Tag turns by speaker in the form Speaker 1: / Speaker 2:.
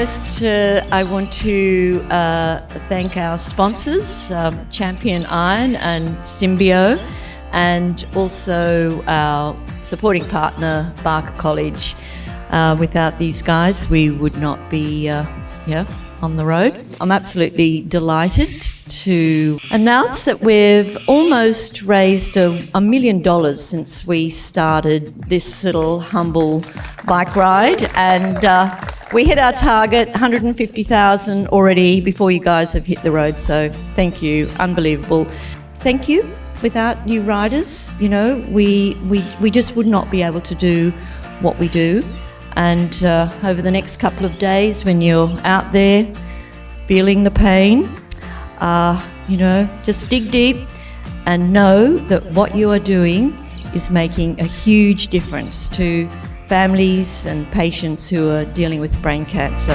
Speaker 1: First, I want to thank our sponsors, Champion Iron and Symbio, and also our supporting partner, Barker College. Without these guys, we would not be on the road. I'm absolutely delighted to announce that we've almost raised $1 million since we started this little humble bike ride, and we hit our target, 150,000 already before you guys have hit the road, so thank you, unbelievable. Thank you. Without you riders, we just would not be able to do what we do. And over the next couple of days when you're out there feeling the pain, just dig deep and know that what you are doing is making a huge difference to families and patients who are dealing with brain cancer.